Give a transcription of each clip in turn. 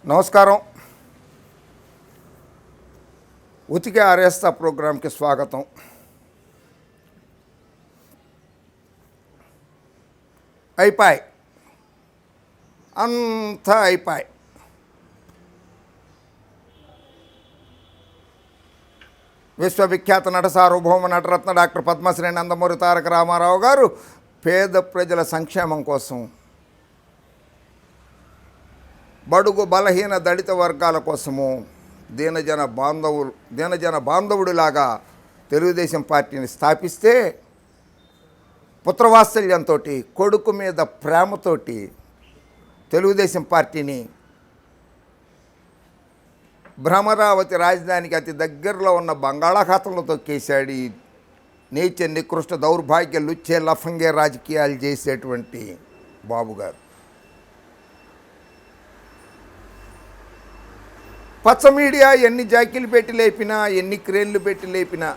నమస్కారం. ఉతికే ఆరేస్తా ప్రోగ్రాంకి స్వాగతం. అయిపోయి అంతా అయిపోయి. విశ్వవిఖ్యాత నట సార్వభౌమ నటరత్న డాక్టర్ పద్మశ్రీ నందమూరి తారక రామారావు గారు పేద ప్రజల సంక్షేమం కోసం, బడుగు బలహీన దళిత వర్గాల కోసము దీనజన బాంధవుడిలాగా తెలుగుదేశం పార్టీని స్థాపిస్తే, పుత్రవాత్సల్యంతో, కొడుకు మీద ప్రేమతోటి తెలుగుదేశం పార్టీని భ్రమరావతి రాజధానికి అతి దగ్గరలో ఉన్న బంగాళాఖాతంలో తొక్కేశాడు. నీచ నికృష్ట దౌర్భాగ్య లుచ్చే లఫంగే రాజకీయాలు చేసేటువంటి బాబుగారు. పచ్చ మీడియా ఎన్ని జాకీలు పెట్టి లేపినా, ఎన్ని క్రేన్లు పెట్టి లేపినా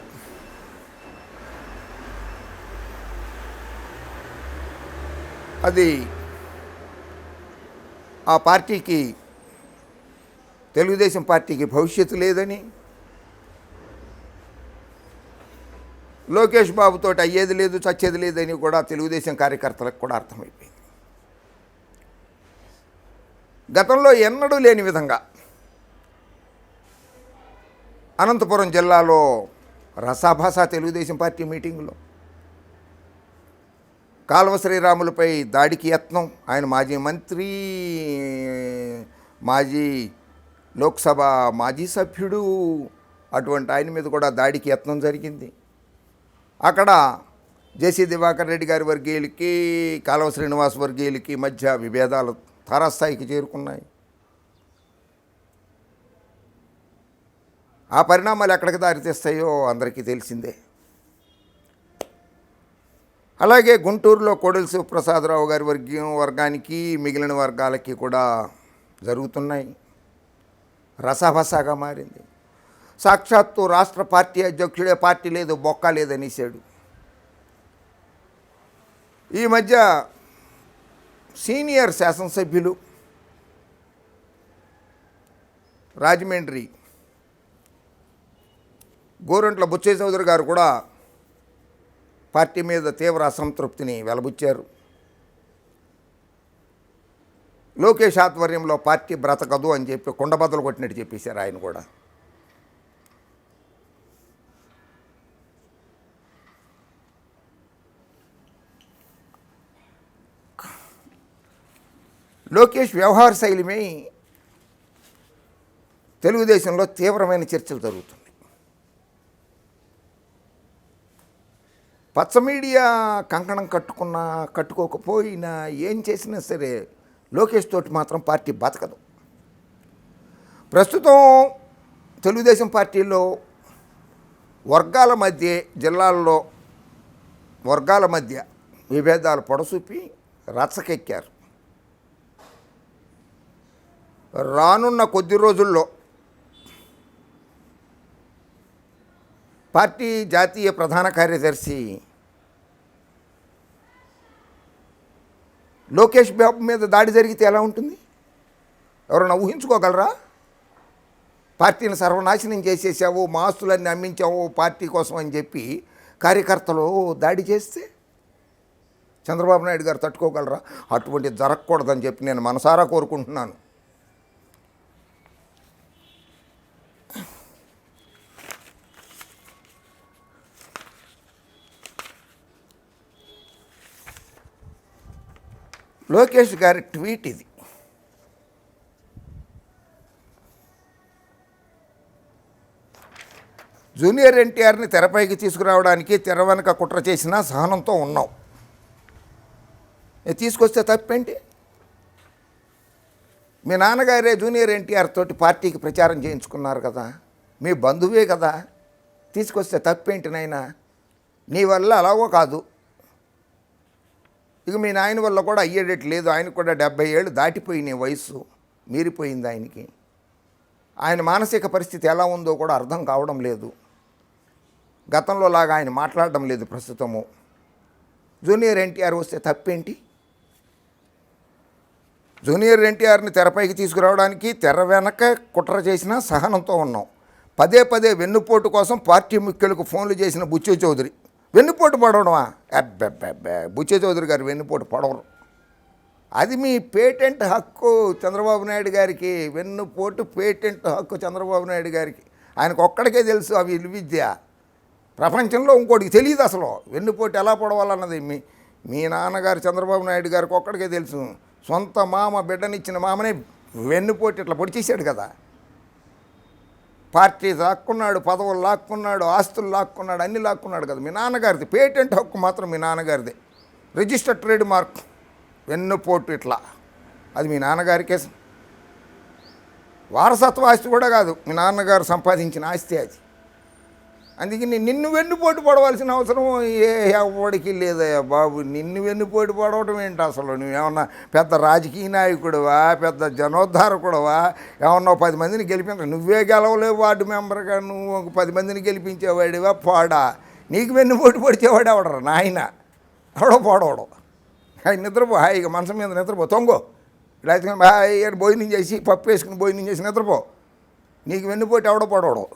అది ఆ పార్టీకి, తెలుగుదేశం పార్టీకి భవిష్యత్తు లేదని, లోకేష్ బాబుతో అయ్యేది లేదు చచ్చేది లేదని కూడా తెలుగుదేశం కార్యకర్తలకు కూడా అర్థమైపోయింది. గతంలో ఎన్నడూ లేని విధంగా అనంతపురం జిల్లాలో రసాభాస తెలుగుదేశం పార్టీ మీటింగులో కాల్వ శ్రీరాములపై దాడికి యత్నం, ఆయన మాజీ మంత్రి, మాజీ లోక్సభ మాజీ సభ్యుడు, అటువంటి ఆయన మీద కూడా దాడికి యత్నం జరిగింది. అక్కడ జేసీ దివాకర్ రెడ్డి గారి వర్గీయులకి, కాల్వ శ్రీనివాస్ వర్గీయులకి మధ్య విభేదాలు తారాస్థాయికి చేరుకున్నాయి. ఆ పరిణామాలు ఎక్కడికి దారితీస్తాయో అందరికీ తెలిసిందే. అలాగే గుంటూరులో కోడెల శివప్రసాదరావు గారి వర్గానికి, మిగిలిన వర్గాలకి కూడా జరుగుతున్నాయి. రసాభసాగా మారింది. సాక్షాత్తు రాష్ట్ర పార్టీ అధ్యక్షుడే పార్టీ లేదు, బొక్క లేదనేసాడు. ఈ మధ్య సీనియర్ శాసనసభ్యులు రాజమండ్రి గోరంట్ల బుచ్చయ్య చౌదరి గారు కూడా పార్టీ మీద తీవ్ర అసంతృప్తిని వెలబుచ్చారు. లోకేష్ ఆధ్వర్యంలో పార్టీ బ్రతకదు అని చెప్పి కుండబద్దలు కొట్టినట్టు చెప్పేశారు ఆయన కూడా. లోకేష్ వ్యవహార శైలిమై తెలుగుదేశంలో తీవ్రమైన చర్చలు జరుగుతుంది. పచ్చ మీడియా కంకణం కట్టుకోకపోయినా, ఏం చేసినా సరే లోకేష్ తోటి మాత్రం పార్టీ బతకదు. ప్రస్తుతం తెలుగుదేశం పార్టీలో వర్గాల మధ్య, జిల్లాల్లో వర్గాల మధ్య విభేదాలు పొడసూపి రచ్చకెక్కారు. రానున్న కొద్ది రోజుల్లో పార్టీ జాతీయ ప్రధాన కార్యదర్శి లోకేష్ బాబు మీద దాడి జరిగితే ఎలా ఉంటుంది? ఎవరైనా ఊహించుకోగలరా? పార్టీని సర్వనాశనం చేసేసావు, మా ఆస్తులన్నీ అమ్మించావు పార్టీ కోసం అని చెప్పి కార్యకర్తలు దాడి చేస్తే చంద్రబాబు నాయుడు గారు తట్టుకోగలరా? అటువంటి జరగకూడదని చెప్పి నేను మనసారా కోరుకుంటున్నాను. లోకేష్ గారి ట్వీట్ ఇది. జూనియర్ ఎన్టీఆర్ని తెరపైకి తీసుకురావడానికి తెర వెనక కుట్ర చేసినా సహనంతో ఉన్నాం. తీసుకొస్తే తప్పేంటి? మీ నాన్నగారే జూనియర్ ఎన్టీఆర్ తోటి పార్టీకి ప్రచారం చేయించుకున్నారు కదా, మీ బంధువే కదా, తీసుకొస్తే తప్పేంటి నాయనా? నీ వల్ల అలాగో కాదు, ఇక మీ నాయన వల్ల కూడా అయ్యేటట్టు లేదు. ఆయనకు కూడా 70 ఏళ్ళు దాటిపోయిన వయసు మీరిపోయింది ఆయనకి. ఆయన మానసిక పరిస్థితి ఎలా ఉందో కూడా అర్థం కావడం లేదు. గతంలో లాగా ఆయన మాట్లాడడం లేదు ప్రస్తుతము. జూనియర్ ఎన్టీఆర్ వస్తే తప్పేంటి? జూనియర్ ఎన్టీఆర్ని తెరపైకి తీసుకురావడానికి తెర వెనక కుట్ర చేసిన సహనంతో ఉన్నాం. పదే పదే వెన్నుపోటు కోసం పార్టీ ముఖ్యులకు ఫోన్లు చేసిన బుచ్చే చౌదరి వెన్నుపోటు పడవడమా? అబ్బెబ్బెబ్బే, బుచ్చే చౌదరి గారు వెన్నుపోటు పడవరు. అది మీ పేటెంట్ హక్కు చంద్రబాబు నాయుడు గారికి. వెన్నుపోటు పేటెంట్ హక్కు చంద్రబాబు నాయుడు గారికి. ఆయనకు ఒక్కడికే తెలుసు అవి విద్య. ప్రపంచంలో ఇంకోటికి తెలియదు అసలు వెన్నుపోటు ఎలా పడవాలన్నది. మీ నాన్నగారు చంద్రబాబు నాయుడు గారికి ఒక్కడికే తెలుసు. సొంత మామ బిడ్డనిచ్చిన మామనే వెన్నుపోటు ఇట్లా పొడిచేశాడు కదా. పార్టీ లాక్కున్నాడు, పదవులు లాక్కున్నాడు, ఆస్తులు లాక్కున్నాడు, అన్నీ లాక్కున్నాడు కదా. మీ నాన్నగారిది పేటెంట్ హక్కు మాత్రం మీ నాన్నగారిది. రిజిస్టర్డ్ ట్రేడ్ మార్క్ వెన్నుపోటు ఇట్లా. అది మీ నాన్నగారికే. వారసత్వ ఆస్తి కూడా కాదు, మీ నాన్నగారు సంపాదించిన ఆస్తి అది. అందుకని నిన్ను వెన్నుపోటు పడవలసిన అవసరం ఎవడికి లేదయ్యా బాబు. నిన్ను వెన్నుపోటు పడవటం ఏంటి అసలు? నువ్వేమన్నా పెద్ద రాజకీయ నాయకుడువా, పెద్ద జనోద్ధారకుడువా? ఏమన్నా 10 మందిని గెలిపించ, నువ్వే గెలవలేవు వార్డు మెంబర్గా. నువ్వు ఒక 10 మందిని గెలిపించేవాడివా? పాడా. నీకు వెన్నుపోటు పడిచేవాడు ఎవడరా నాయన? ఎవడో పోడవడం. ఆయన నిద్రపో, హాయిగా మనసు మీద నిద్రపో, తొంగో. లేకపోతే హాయిగా భోజనం చేసి పప్పు వేసుకుని భోజనం చేసి నిద్రపో. నీకు వెన్నుపోటు ఎవడో పడవడం.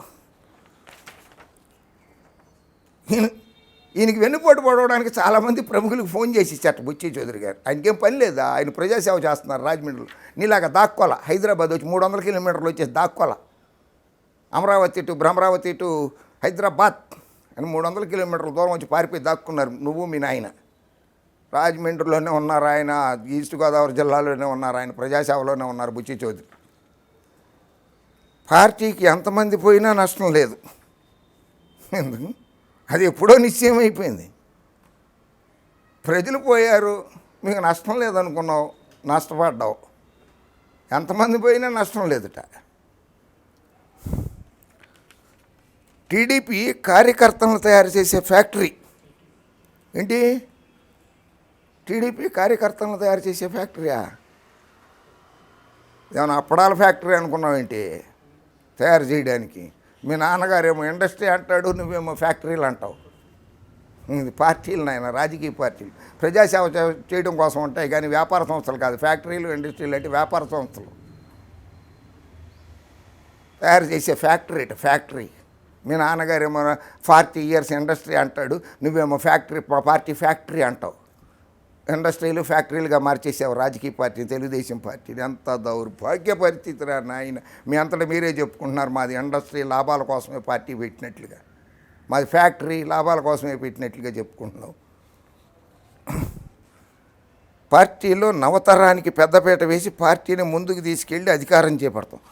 ఈయనకి వెన్నుపోటు పడవడానికి చాలామంది ప్రముఖులకు ఫోన్ చేసి ఇచ్చారు బుచ్చే చౌదరి గారు. ఆయనకేం పని లేదా? ఆయన ప్రజాసేవ చేస్తున్నారు రాజమండ్రిలో. నీలాగా దాక్కోల హైదరాబాద్ వచ్చి 300 కిలోమీటర్లు వచ్చేసి దాక్కోల. అమరావతి టు భ్రమరావతి టు హైదరాబాద్ అని 300 కిలోమీటర్ల దూరం వచ్చి పారిపోయి దాక్కున్నారు నువ్వు మీ నాయన. రాజమండ్రిలోనే ఉన్నారు ఆయన, ఈస్ట్ గోదావరి జిల్లాలోనే ఉన్నారు ఆయన, ప్రజాసేవలోనే ఉన్నారు బుచ్చే చౌదరి. పార్టీకి ఎంతమంది పోయినా నష్టం లేదు. ఎందుకు? అది ఎప్పుడో నిశ్చయం అయిపోయింది. ప్రజలు పోయారు, మీకు నష్టం లేదనుకున్నావు, నష్టపడ్డావు. ఎంతమంది పోయినా నష్టం లేదుట. టీడీపీ కార్యకర్తలను తయారు చేసే ఫ్యాక్టరీ ఏంటి? టీడీపీ కార్యకర్తలను తయారు చేసే ఫ్యాక్టరీయా? ఏమైనా అప్పడాల ఫ్యాక్టరీ అనుకున్నావు ఏంటి తయారు చేయడానికి? మీ నాన్నగారేమో ఇండస్ట్రీ అంటాడు, నువ్వేమో ఫ్యాక్టరీలు అంటావు. ఇది పార్టీలు నాయన, రాజకీయ పార్టీలు. ప్రజాసేవ చేయడం కోసం ఉంటాయి కానీ వ్యాపార సంస్థలు కాదు. ఫ్యాక్టరీలు ఇండస్ట్రీలు అంటే వ్యాపార సంస్థలు తయారు చేసే ఫ్యాక్టరీ. ఫ్యాక్టరీ. మీ నాన్నగారేమో 40 years ఇండస్ట్రీ అంటాడు, నువ్వేమో పార్టీ ఫ్యాక్టరీ అంటావు. ఇండస్ట్రీలు ఫ్యాక్టరీలుగా మార్చేసావు రాజకీయ పార్టీ, తెలుగుదేశం పార్టీని. ఎంత దౌర్భాగ్య పరిస్థితి రా నాయన. మీ అంతటా మీరే చెప్పుకుంటున్నారు మాది ఇండస్ట్రీ లాభాల కోసమే పార్టీ పెట్టినట్లుగా, మాది ఫ్యాక్టరీ లాభాల కోసమే పెట్టినట్లుగా చెప్పుకుంటున్నావు. పార్టీలో నవతరానికి పెద్దపీట వేసి పార్టీని ముందుకు తీసుకెళ్ళి అధికారం చేపడతాం.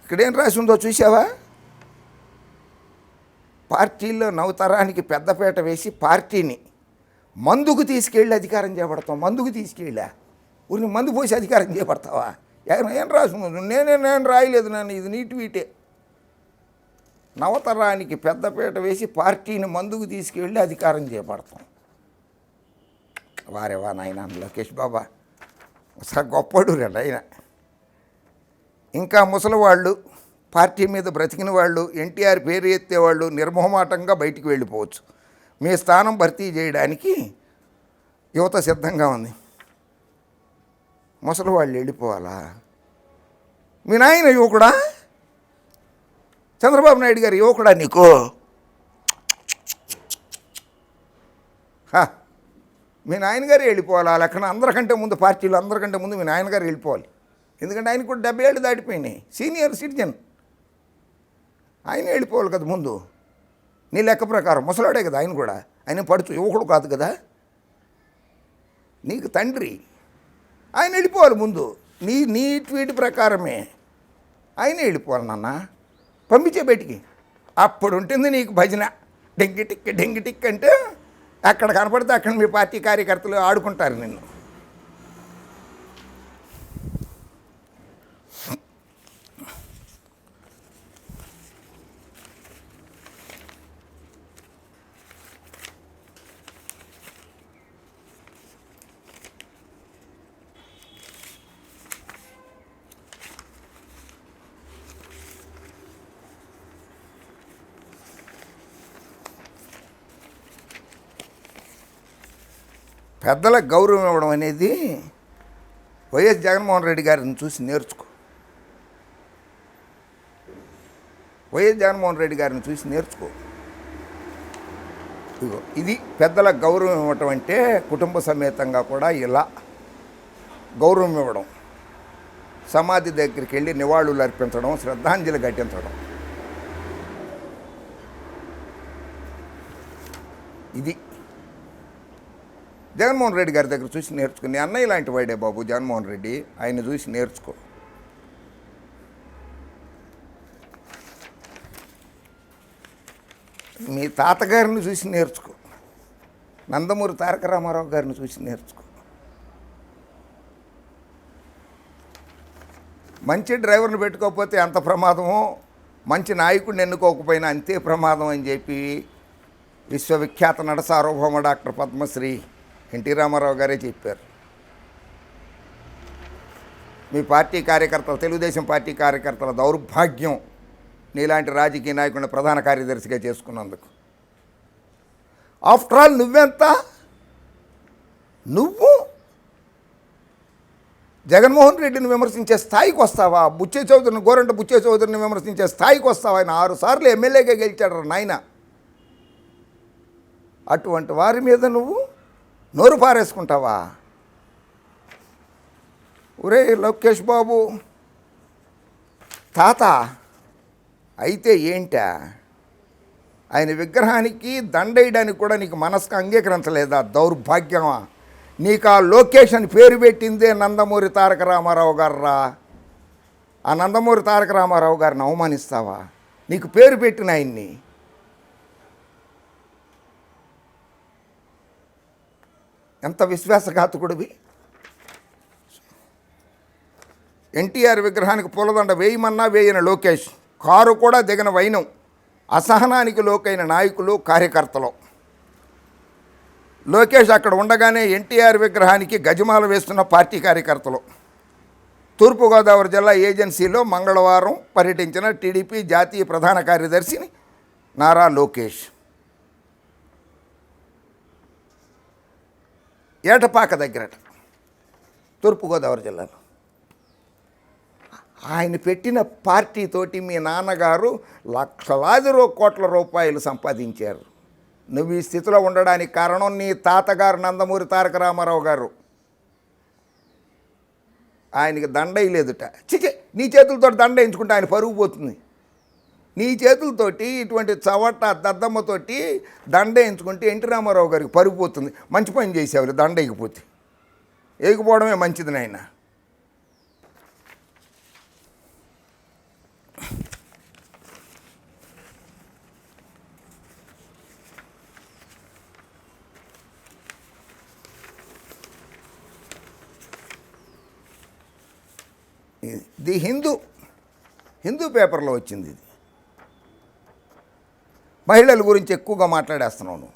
ఇక్కడేం రాసి ఉందో చూసావా? పార్టీల్లో నవతరానికి పెద్దపీట వేసి పార్టీని మందుకు తీసుకెళ్ళి అధికారం చేపడతాం. మందుకు తీసుకెళ్ళా? ఊరిని మందు పోసి అధికారం చేపడతావా? ఏం రాసు? నేను రాయలేదు, నన్ను ఇది నీటి వీటే. నవతరానికి పెద్దపీట వేసి పార్టీని మందుకు తీసుకెళ్ళి అధికారం చేపడతాం. వారేవా నాయన లోకేష్ బాబా, అసలు గొప్పడు రండి ఆయన. ఇంకా ముసలివాళ్ళు, పార్టీ మీద బ్రతికిన వాళ్ళు, ఎన్టీఆర్ పేరు ఎత్తేవాళ్ళు నిర్మోహమాటంగా బయటికి వెళ్ళిపోవచ్చు. మీ స్థానం భర్తీ చేయడానికి యువత సిద్ధంగా ఉంది. ముసలి వాళ్ళు వెళ్ళిపోవాలా? మీ నాయన యువకుడా? చంద్రబాబు నాయుడు గారు యువకుడా నీకు? మీ నాయనగారు వెళ్ళిపోవాలి. ఆ లెక్కన అందరికంటే ముందు, పార్టీలో అందరికంటే ముందు మీ నాయనగారు వెళ్ళిపోవాలి. ఎందుకంటే ఆయనకు కూడా 70 ఏళ్ళు దాటిపోయినాయి, సీనియర్ సిటిజన్. ఆయన వెళ్ళిపోవాలి కదా ముందు. నీ లెక్క ప్రకారం ముసలాడే కదా ఆయన కూడా. ఆయన పడుతూ యువకుడు కాదు కదా, నీకు తండ్రి. ఆయన వెళ్ళిపోవాలి ముందు. నీ ట్వీట్ ప్రకారమే ఆయన వెళ్ళిపోవాలి నాన్న. పంపించే బయటికి. అప్పుడు ఉంటుంది నీకు భజన. డెంగి టిక్ అంటే అక్కడ కనపడితే అక్కడ మీ పార్టీ కార్యకర్తలు ఆడుకుంటారు నిన్ను. పెద్దలకు గౌరవం ఇవ్వడం అనేది వైఎస్ జగన్మోహన్ రెడ్డి గారిని చూసి నేర్చుకో. వైఎస్ జగన్మోహన్ రెడ్డి గారిని చూసి నేర్చుకో. ఇగో ఇది పెద్దలకు గౌరవం ఇవ్వటం అంటే కుటుంబ సమేతంగా కూడా ఇలా గౌరవం ఇవ్వడం, సమాధి దగ్గరికి వెళ్ళి నివాళులు అర్పించడం, శ్రద్ధాంజలి ఘటించడం. ఇది జగన్మోహన్ రెడ్డి గారి దగ్గర చూసి నేర్చుకుని, అన్నయ్య లాంటి వాడే బాబు జగన్మోహన్ రెడ్డి, ఆయన చూసి నేర్చుకో. మీ తాతగారిని చూసి నేర్చుకో, నందమూరి తారక రామారావు గారిని చూసి నేర్చుకో. మంచి డ్రైవర్ని పెట్టుకోకపోతే ఎంత ప్రమాదమో, మంచి నాయకుడిని ఎన్నుకోకపోయినా అంతే ప్రమాదం అని చెప్పి విశ్వవిఖ్యాత నట సార్వభౌమ డాక్టర్ పద్మశ్రీ ఎన్టీ రామారావు గారే చెప్పారు. మీ పార్టీ కార్యకర్తలు, తెలుగుదేశం పార్టీ కార్యకర్తల దౌర్భాగ్యం నీలాంటి రాజకీయ నాయకుడిని ప్రధాన కార్యదర్శిగా చేసుకున్నందుకు. ఆఫ్టర్ ఆల్ నువ్వెంత? నువ్వు జగన్మోహన్ రెడ్డిని విమర్శించే స్థాయికి వస్తావా? బుచ్చే చౌదరిని, గోరంట బుచ్చే చౌదరిని విమర్శించే స్థాయికి వస్తావా? ఆయన 6 సార్లు ఎమ్మెల్యేగా గెలిచాడు నాయన. అటువంటి వారి మీద నువ్వు నోరు పారేసుకుంటావా? ఒరే లోకేష్ బాబు తాత అయితే ఏంటా? ఆయన విగ్రహానికి దండేయడానికి కూడా నీకు మనసుకు అంగీకరించలేదా? దౌర్భాగ్యమా! నీకు ఆ లోకేష్ అని పేరు పెట్టిందే నందమూరి తారక రామారావు గారురా. ఆ నందమూరి తారక రామారావు గారిని అవమానిస్తావా? నీకు పేరు పెట్టిన ఆయన్ని. ఎంత విశ్వాసఘాతకుడివి! ఎన్టీఆర్ విగ్రహానికి పూలదండ వేయమన్నా వేయని లోకేష్, కారు కూడా దిగన వైనం, అసహనానికి లోకైన నాయకులు, కార్యకర్తలు. లోకేష్ అక్కడ ఉండగానే ఎన్టీఆర్ విగ్రహానికి గజమాల వేస్తున్న పార్టీ కార్యకర్తలు. తూర్పుగోదావరి జిల్లా ఏజెన్సీలో మంగళవారం పర్యటించిన టీడీపీ జాతీయ ప్రధాన కార్యదర్శి నారా లోకేష్ ఏటపాక దగ్గరట, తూర్పుగోదావరి జిల్లాలో. ఆయన పెట్టిన పార్టీతోటి మీ నాన్నగారు లక్షలాది కోట్ల రూపాయలు సంపాదించారు. నువ్వు ఈ స్థితిలో ఉండడానికి కారణం నీ తాతగారు నందమూరి తారక రామారావు గారు. ఆయనకి దండ వేయలేదుట. చిచే, నీ చేతులతో దండ వేయించుకుంటే ఆయన పరుగు పోతుంది. నీ చేతులతోటి ఇటువంటి చవట దద్దమ్మతోటి దండ వేయించుకుంటే ఎన్టీ రామారావు గారికి పరుగు పోతుంది. మంచి పని చేసేవాళ్ళు దండ వేయకపోతే. వేయకపోవడమే మంచిది నాయన. ది హిందూ పేపర్లో వచ్చింది ఇది. మహిళల గురించి ఎక్కువగా మాట్లాడేస్తున్నాను.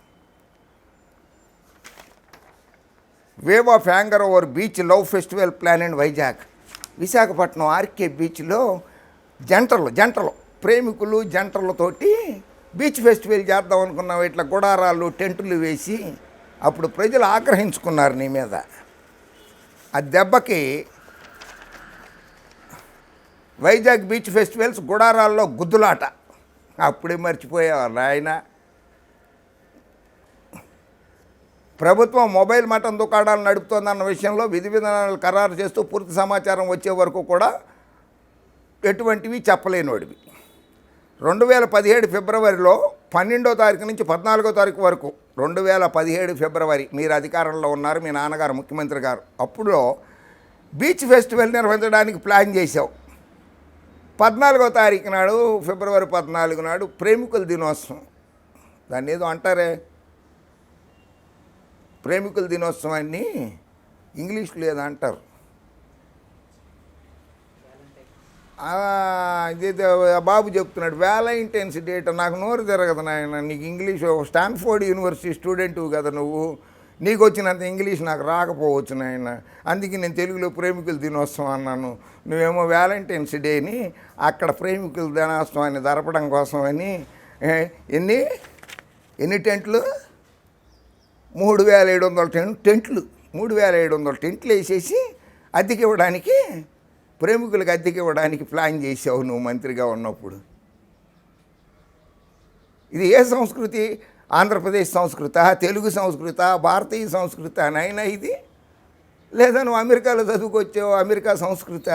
Wave of anger over beach love festival plan and Vizag. Visakhapatnam RK బీచ్లో జంటలు ప్రేమికులు జంటలతోటి బీచ్ ఫెస్టివల్ చేద్దాం అనుకున్నాం. ఇట్లా గుడారాలు టెంటులు వేసి అప్పుడు ప్రజలు ఆగ్రహించుకున్నారు నీ మీద. ఆ దెబ్బకి వైజాగ్ బీచ్ ఫెస్టివల్స్ గుడారాల్లో గుద్దులాట. అప్పుడే మర్చిపోయేవాళ్ళు ఆయన. ప్రభుత్వం మొబైల్ మటన్ దుకాణాలు నడుపుతోందన్న విషయంలో విధి విధానాలు ఖరారు చేస్తూ పూర్తి సమాచారం వచ్చే వరకు కూడా ఎటువంటివి చెప్పలేనోడివి. 2017 ఫిబ్రవరిలో 12వ తారీఖు నుంచి 14వ తారీఖు వరకు 2017 ఫిబ్రవరి మీరు అధికారంలో ఉన్నారు, మీ నాన్నగారు ముఖ్యమంత్రి గారు. అప్పుడు బీచ్ ఫెస్టివల్ నిర్వహించడానికి ప్లాన్ చేశావు. 14వ తారీఖు నాడు, ఫిబ్రవరి 14 నాడు ప్రేమికుల దినోత్సవం. దాన్ని ఏదో అంటారే, ప్రేమికుల దినోత్సవాన్ని ఇంగ్లీష్లో ఏదో అంటారు. ఇదేదో బాబు చెప్తున్నాడు వ్యాలంటైన్స్ డేట్. నాకు నోరు తిరగదు నాయన. నీకు ఇంగ్లీష్ స్టాన్ఫోర్డ్ యూనివర్సిటీ స్టూడెంట్ కదా నువ్వు, నీకు వచ్చినంత ఇంగ్లీష్ నాకు రాకపోవచ్చు నాయన. అందుకే నేను తెలుగులో ప్రేమికుల దినోత్సవం అన్నాను. నువ్వేమో వ్యాలంటైన్స్ డేని అక్కడ ప్రేమికుల దినోత్సవాన్ని జరపడం కోసమని ఎన్ని టెంట్లు 3700 టెంట్లు 3700 టెంట్లు వేసేసి అద్దెకి ఇవ్వడానికి, ప్రేమికులకు అద్దెకి ఇవ్వడానికి ప్లాన్ చేసావు నువ్వు మంత్రిగా ఉన్నప్పుడు. ఇది ఏ సంస్కృతి? ఆంధ్రప్రదేశ్ సంస్కృత, తెలుగు సంస్కృత, భారతీయ సంస్కృత నైనా ఇది? లేదా నువ్వు అమెరికాలో చదువుకొచ్చావు, అమెరికా సంస్కృత?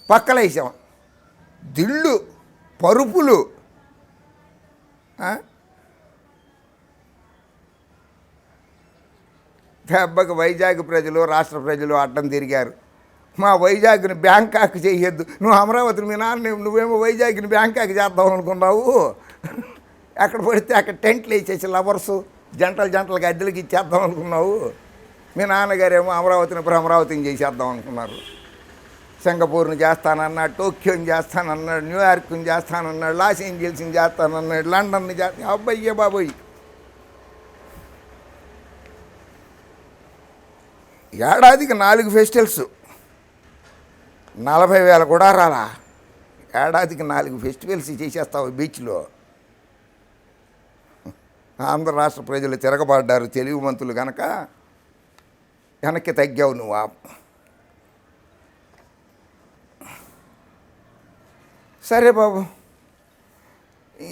పక్కలేసాం దిళ్ళు, పరుపులు. దెబ్బకి వైజాగ్ ప్రజలు, రాష్ట్ర ప్రజలు అడ్డం తిరిగారు. మా వైజాగ్ని బ్యాంకాక్ చేయొద్దు, నువ్వు అమరావతిని, మీ నాన్న నువ్వేమో వైజాగ్ని బ్యాంకాక్ చేద్దాం అనుకున్నావు. ఎక్కడ పడితే అక్కడ టెంట్లు వేసేసి లవర్సు జంటలుగా అద్దెలకి ఇచ్చేద్దాం అనుకున్నావు. మీ నాన్నగారేమో అమరావతిని భ్రమరావతిని చేసేద్దాం అనుకున్నారు. సింగపూర్ని చేస్తానన్నాడు, టోక్యోని చేస్తానన్నాడు, న్యూయార్క్ని చేస్తానన్నాడు, లాస్ ఏంజల్స్ని చేస్తానన్నాడు, లండన్ని చేస్తా. అబ్బయ్యే బాబోయ్, ఏడాదికి 4 ఫెస్టివల్స్, 40,000 కూడా రాలా. ఏడాదికి 4 ఫెస్టివల్స్ చేసేస్తావు బీచ్లో. ఆంధ్ర రాష్ట్ర ప్రజలు తిరగబడ్డారు, తెలుగు మంత్రులు కనుక వెనక్కి తగ్గావు నువ్వు. సరే బాబు,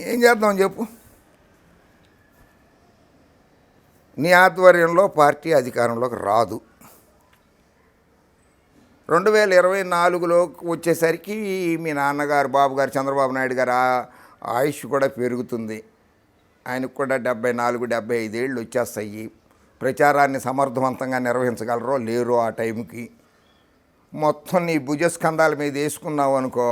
ఏం చేద్దాం చెప్పు. నీ ఆధ్వర్యంలో పార్టీ అధికారంలోకి రాదు. 2024లో వచ్చేసరికి మీ నాన్నగారు బాబు గారు చంద్రబాబు నాయుడు గారు ఆయుష్ కూడా పెరుగుతుంది. ఆయనకు కూడా 74, 75 ఏళ్ళు వచ్చేస్తాయి. ప్రచారాన్ని సమర్థవంతంగా నిర్వహించగలరో లేరో ఆ టైంకి. మొత్తం నీ భుజస్కంధాల మీద వేసుకున్నావు అనుకో,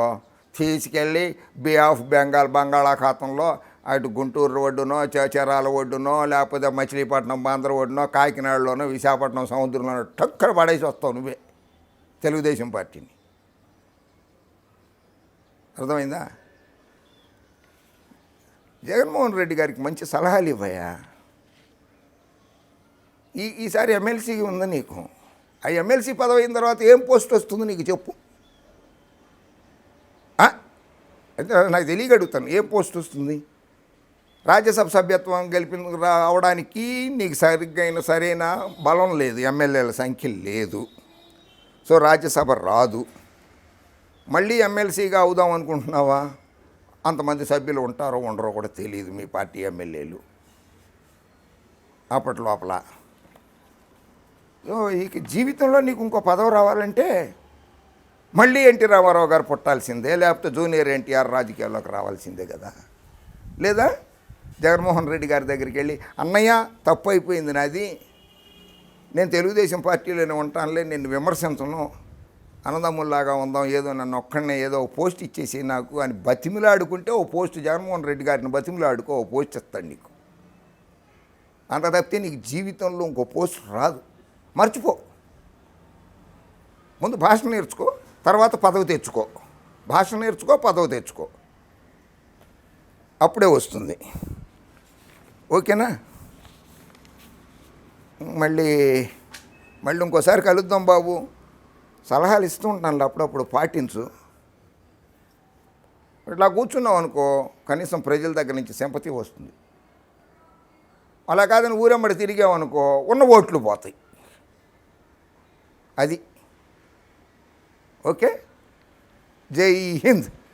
తీసుకెళ్ళి బే ఆఫ్ బెంగాల్ బంగాళాఖాతంలో అటు గుంటూరు ఒడ్డునో, చరాల ఒడ్డునో, లేకపోతే మచిలీపట్నం బాంద్ర ఒడ్డునో, కాకినాడలోనో, విశాఖపట్నం సముద్రంలోనో టక్కర పడేసి వస్తావు నువ్వే తెలుగుదేశం పార్టీని. అర్థమైందా? జగన్మోహన్ రెడ్డి గారికి మంచి సలహాలు ఇవ్వయా. ఈసారి ఎమ్మెల్సీ ఉంది నీకు. ఆ ఎమ్మెల్సీ పదవి అయిన తర్వాత ఏం పోస్ట్ వస్తుంది నీకు చెప్పు. అంటే నాకు తెలియగడుగుతాను, ఏం పోస్ట్ వస్తుంది? రాజ్యసభ సభ్యత్వం అవడానికి నీకు సరైన బలం లేదు, ఎమ్మెల్యేల సంఖ్య లేదు. సో రాజ్యసభ రాదు. మళ్ళీ ఎమ్మెల్సీగా అవుదాం అనుకుంటున్నావా? అంతమంది సభ్యులు ఉంటారో ఉండరో కూడా తెలియదు మీ పార్టీ ఎమ్మెల్యేలు అప్పటి లోపల. ఇక జీవితంలో నీకు ఇంకో పదవి రావాలంటే మళ్ళీ ఎన్టీ రామారావు గారు పుట్టాల్సిందే, లేకపోతే జూనియర్ ఎన్టీఆర్ రాజకీయాల్లోకి రావాల్సిందే కదా. లేదా జగన్మోహన్ రెడ్డి గారి దగ్గరికి వెళ్ళి, అన్నయ్య తప్పు అయిపోయింది నాది, నేను తెలుగుదేశం పార్టీలోనే ఉంటానులే, నేను విమర్శించను, అన్నదమ్ముల్లాగా ఉందాం, ఏదో నన్ను ఒక్కడనే ఏదో పోస్ట్ ఇచ్చేసి నాకు అని బతిమిలాడుకుంటే ఓ పోస్ట్, జగన్మోహన్ రెడ్డి గారిని బతిమిలాడుకో, ఓ పోస్ట్ ఇస్తాడు నీకు. అంత తప్పితే నీకు జీవితంలో ఇంకో పోస్ట్ రాదు. మర్చిపో. ముందు భాష నేర్చుకో, తర్వాత పదవి తెచ్చుకో. భాష నేర్చుకో, పదవి తెచ్చుకో, అప్పుడే వస్తుంది. ఓకేనా? మళ్ళీ ఇంకోసారి కలుద్దాం బాబు. సలహాలు ఇస్తూ ఉంటాను అప్పుడప్పుడు, పాటించు. ఇట్లా కూర్చున్నావు అనుకో, కనీసం ప్రజల దగ్గర నుంచి సింపతి వస్తుంది. అలా కాదని ఊరెమ్మడి తిరిగామనుకో, ఉన్న ఓట్లు పోతాయి. అది ఓకే. జై హింద్.